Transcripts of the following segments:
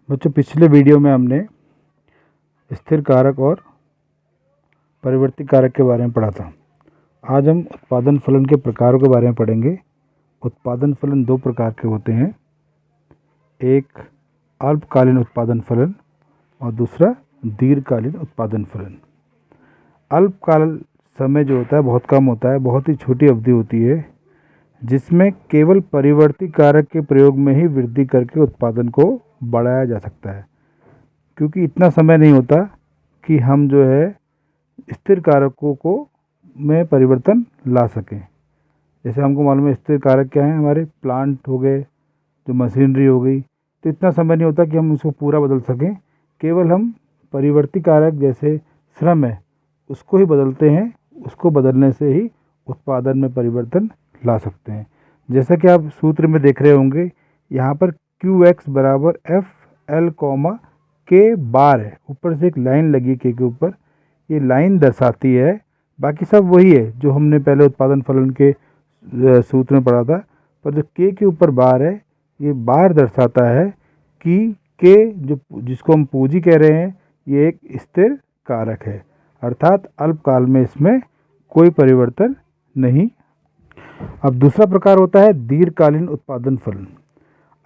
बच्चों, पिछले वीडियो में हमने स्थिर कारक और परिवर्ती कारक के बारे में पढ़ा था। आज हम उत्पादन फलन के प्रकारों के बारे में पढ़ेंगे। उत्पादन फलन दो प्रकार के होते हैं, एक अल्पकालीन उत्पादन फलन और दूसरा दीर्घकालीन उत्पादन फलन। अल्पकाल समय जो होता है बहुत कम होता है, बहुत ही छोटी अवधि होती है, जिसमें केवल परिवर्ती कारक के प्रयोग में ही वृद्धि करके उत्पादन को बढ़ाया जा सकता है। क्योंकि इतना समय नहीं होता कि हम जो है स्थिर कारकों को में परिवर्तन ला सकें। जैसे हमको मालूम है स्थिर कारक क्या है, हमारे प्लांट हो गए, जो मशीनरी हो गई, तो इतना समय नहीं होता कि हम उसको पूरा बदल सकें। केवल हम परिवर्ती कारक जैसे श्रम है उसको ही बदलते हैं, उसको बदलने से ही उत्पादन में परिवर्तन ला सकते हैं। जैसा कि आप सूत्र में देख रहे होंगे, यहाँ पर QX बराबर FL के बार है, ऊपर से एक लाइन लगी के ऊपर, ये लाइन दर्शाती है। बाकी सब वही है जो हमने पहले उत्पादन फलन के सूत्र में पढ़ा था, पर जो के ऊपर बार है, ये बार दर्शाता है कि के जो जिसको हम पूंजी कह रहे हैं, ये एक स्थिर कारक है, अर्थात अल्पकाल में इसमें कोई परिवर्तन नहीं। अब दूसरा प्रकार होता है दीर्घकालीन उत्पादन फलन।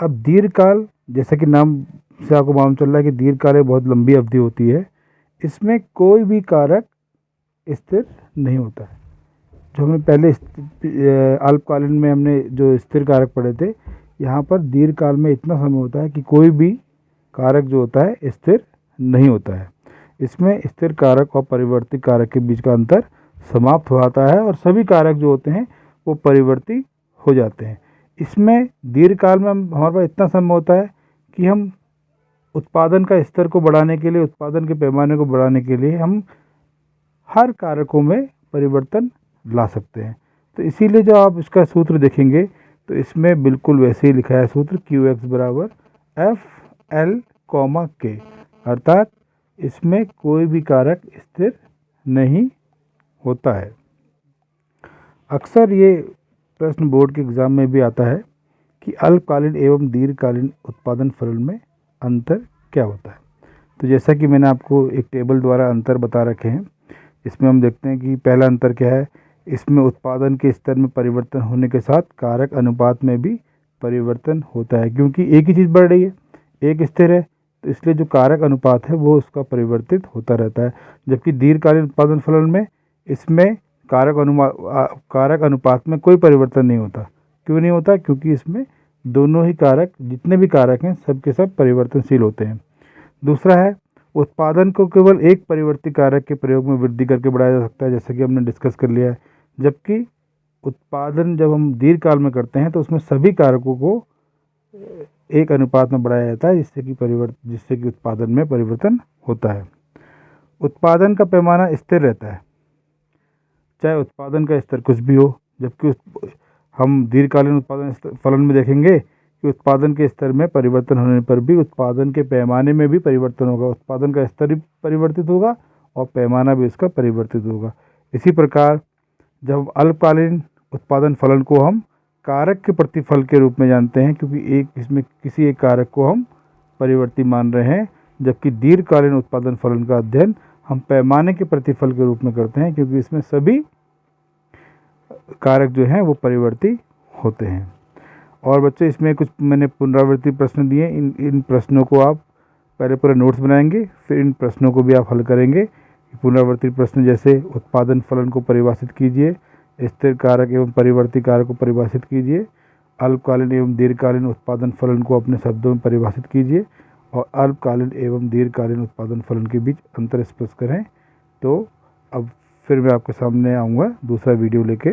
अब दीर्घकाल, जैसा कि नाम से आपको मालूम चल रहा है कि दीर्घकाल बहुत लंबी अवधि होती है, इसमें कोई भी कारक स्थिर नहीं होता है। जो हमने पहले अल्पकालीन में हमने जो स्थिर कारक पढ़े थे, यहाँ पर दीर्घकाल में इतना समय होता है कि कोई भी कारक जो होता है स्थिर नहीं होता है। इसमें स्थिर कारक और परिवर्ती कारक के बीच का अंतर समाप्त हो जाता है और सभी कारक जो होते हैं वो परिवर्ती हो जाते हैं। इसमें दीर्घकाल में हमारे पास इतना समय होता है कि हम उत्पादन का स्तर को बढ़ाने के लिए, उत्पादन के पैमाने को बढ़ाने के लिए हम हर कारकों में परिवर्तन ला सकते हैं। तो इसीलिए जो आप इसका सूत्र देखेंगे तो इसमें बिल्कुल वैसे ही लिखा है सूत्र, QX बराबर FL K, अर्थात इसमें कोई भी कारक स्थिर नहीं होता है। अक्सर ये प्रश्न बोर्ड के एग्ज़ाम में भी आता है कि अल्पकालीन एवं दीर्घकालीन उत्पादन फलन में अंतर क्या होता है। तो जैसा कि मैंने आपको एक टेबल द्वारा अंतर बता रखे हैं, इसमें हम देखते हैं कि पहला अंतर क्या है। इसमें उत्पादन के स्तर में परिवर्तन होने के साथ कारक अनुपात में भी परिवर्तन होता है, क्योंकि एक ही चीज़ बढ़ रही है, एक स्थिर है, तो इसलिए जो कारक अनुपात है वो उसका परिवर्तित होता रहता है। जबकि दीर्घकालीन उत्पादन फलन में इसमें कारक अनुपात में कोई परिवर्तन नहीं होता। क्यों नहीं होता? क्योंकि इसमें दोनों ही कारक, जितने भी कारक हैं, सब के सब परिवर्तनशील होते हैं। दूसरा है, उत्पादन को केवल एक परिवर्ती कारक के प्रयोग में वृद्धि करके बढ़ाया जा सकता है, जैसा कि हमने डिस्कस कर लिया है। जबकि उत्पादन जब हम दीर्घकाल में करते हैं तो उसमें सभी कारकों को एक अनुपात में बढ़ाया जाता है, जिससे कि उत्पादन में परिवर्तन होता है। उत्पादन का पैमाना स्थिर रहता है, चाहे उत्पादन का स्तर कुछ भी हो। जबकि हम दीर्घकालीन उत्पादन फलन में देखेंगे कि उत्पादन के स्तर में परिवर्तन होने पर भी उत्पादन के पैमाने में भी परिवर्तन होगा। उत्पादन का स्तर भी परिवर्तित होगा और पैमाना भी उसका परिवर्तित होगा। इसी प्रकार जब अल्पकालीन उत्पादन फलन को हम कारक के प्रतिफल के रूप में जानते हैं, क्योंकि इसमें किसी एक कारक को हम परिवर्ती मान रहे हैं। जबकि दीर्घकालीन उत्पादन फलन का अध्ययन हम पैमाने के प्रतिफल के रूप में करते हैं, क्योंकि इसमें सभी कारक जो हैं वो परिवर्ती होते हैं। और बच्चे, इसमें कुछ मैंने पुनरावृत्ति प्रश्न दिए, इन प्रश्नों को आप पहले पूरे नोट्स बनाएंगे, फिर इन प्रश्नों को भी आप हल करेंगे। पुनरावृत्ति प्रश्न जैसे उत्पादन फलन को परिभाषित कीजिए, स्थिर कारक एवं परिवर्ती कारक को परिभाषित कीजिए, अल्पकालीन एवं दीर्घकालीन उत्पादन फलन को अपने शब्दों में परिभाषित कीजिए, और अल्पकालीन एवं दीर्घकालीन उत्पादन फलन के बीच अंतर स्पष्ट करें। तो अब फिर मैं आपके सामने आऊँगा दूसरा वीडियो लेके।